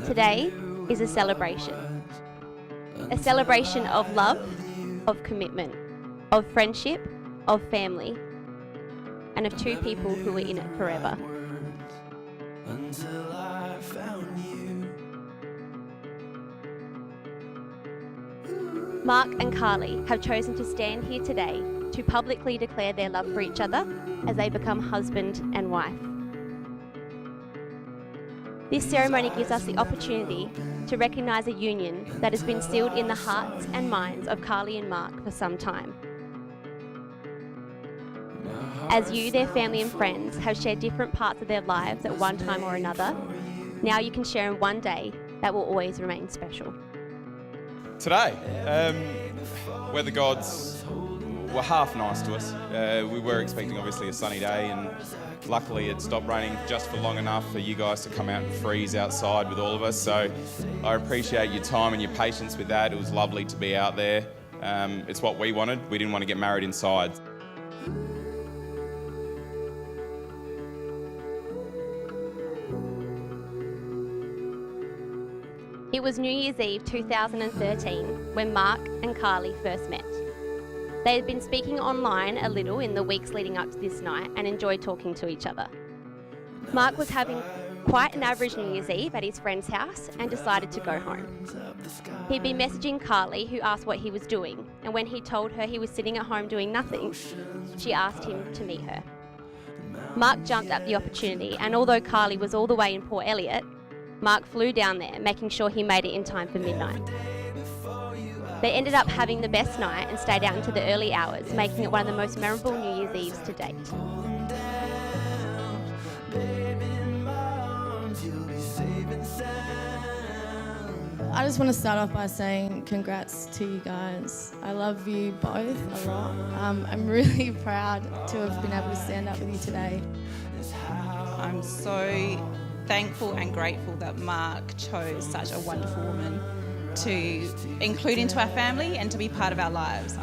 Today is a celebration of love, of commitment, of friendship, of family, and of two people who are in it forever. Marc and Carly have chosen to stand here today to publicly declare their love for each other as they become husband and wife. This ceremony gives us the opportunity to recognise a union that has been sealed in the hearts and minds of Carly and Marc for some time. As you, their family and friends, have shared different parts of their lives at one time or another, now you can share in one day that will always remain special. Today, weather gods were half nice to us. We were expecting obviously a sunny day, and luckily it stopped raining just for long enough for you guys to come out and freeze outside with all of us. So I appreciate your time and your patience with that. It was lovely to be out there. It's what we wanted. We didn't want to get married inside. It was New Year's Eve 2013 when Marc and Carly first met. They had been speaking online a little in the weeks leading up to this night and enjoyed talking to each other. Marc was having quite an average New Year's Eve at his friend's house and decided to go home. He'd been messaging Carly, who asked what he was doing, and when he told her he was sitting at home doing nothing, she asked him to meet her. Marc jumped at the opportunity, and although Carly was all the way in Port Elliot, Marc flew down there, making sure he made it in time for midnight. They ended up having the best night and stayed out into the early hours, making it one of the most memorable New Year's Eves to date. I just want to start off by saying congrats to you guys. I love you both a lot. I'm really proud to have been able to stand up with you today. I'm so thankful and grateful that Marc chose such a wonderful woman to include into our family and to be part of our lives.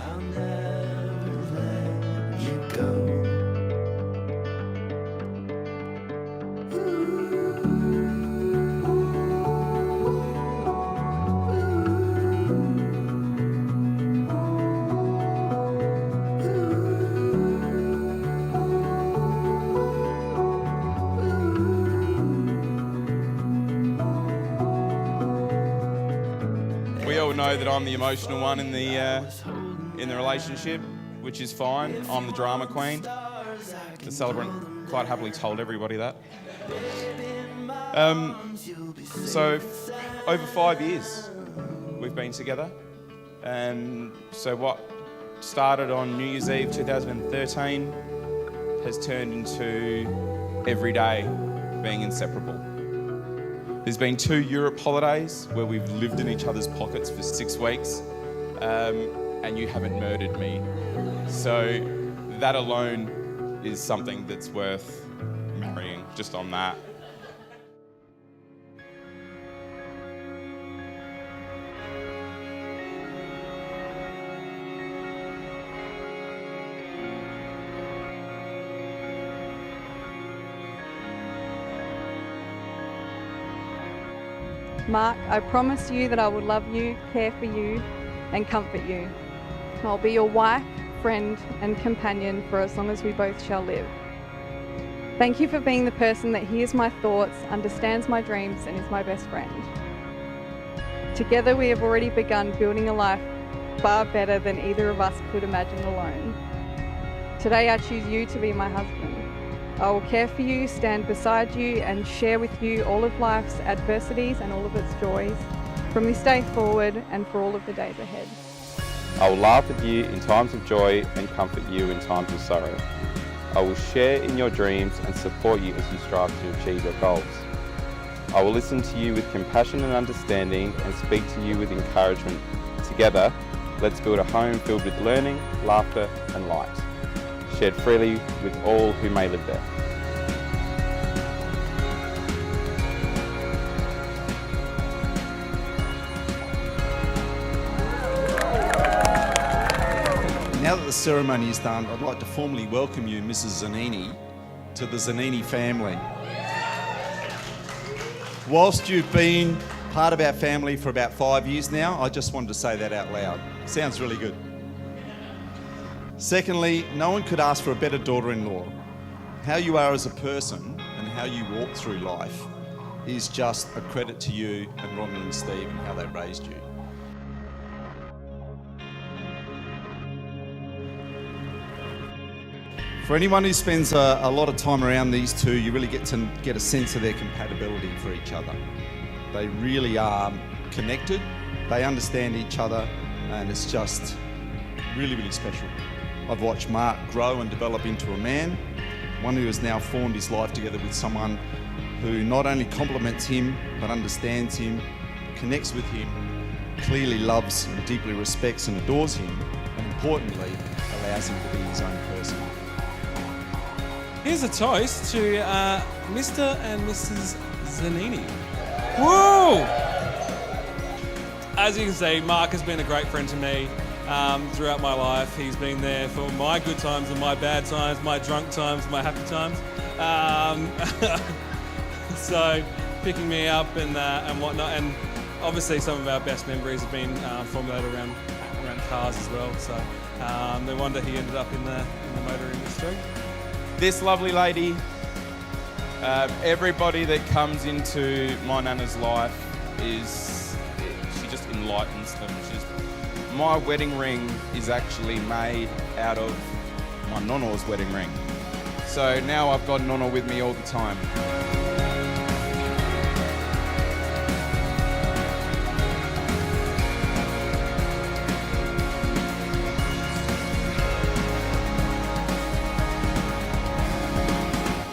We all know that I'm the emotional one in the relationship, which is fine. I'm the drama queen. The celebrant quite happily told everybody that. So over 5 years we've been together, and so what started on New Year's Eve 2013 has turned into every day being inseparable. There's been 2 Europe holidays where we've lived in each other's pockets for 6 weeks, and you haven't murdered me. So that alone is something that's worth marrying, just on that. Marc, I promise you that I will love you, care for you, and comfort you. I'll be your wife, friend, and companion for as long as we both shall live. Thank you for being the person that hears my thoughts, understands my dreams, and is my best friend. Together we have already begun building a life far better than either of us could imagine alone. Today I choose you to be my husband. I will care for you, stand beside you, and share with you all of life's adversities and all of its joys, from this day forward and for all of the days ahead. I will laugh with you in times of joy and comfort you in times of sorrow. I will share in your dreams and support you as you strive to achieve your goals. I will listen to you with compassion and understanding and speak to you with encouragement. Together, let's build a home filled with learning, laughter, and light, shared freely with all who may live there. Now that the ceremony is done, I'd like to formally welcome you, Mrs. Zanini, to the Zanini family. whilst you've been part of our family for about 5 years now, I just wanted to say that out loud. Sounds really good. Secondly, no one could ask for a better daughter-in-law. How you are as a person and how you walk through life is just a credit to you and Rhonda and Steve and how they raised you. For anyone who spends a lot of time around these two, you really get to get a sense of their compatibility for each other. They really are connected, they understand each other, and it's just really, really special. I've watched Marc grow and develop into a man, one who has now formed his life together with someone who not only compliments him, but understands him, connects with him, clearly loves and deeply respects and adores him, and importantly, allows him to be his own person. Here's a toast to Mr. and Mrs. Zanini. Woo! As you can see, Marc has been a great friend to me throughout my life. He's been there for my good times and my bad times, my drunk times, my happy times. So picking me up and whatnot, and obviously some of our best memories have been formulated around cars as well. So no wonder he ended up in the motor industry. This lovely lady, everybody that comes into my nana's life she just enlightens them. My wedding ring is actually made out of my nona's wedding ring. So now I've got nona with me all the time.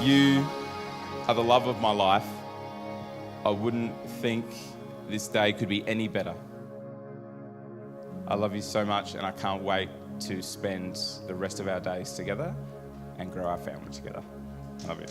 You are the love of my life. I wouldn't think this day could be any better. I love you so much, and I can't wait to spend the rest of our days together and grow our family together. I love you.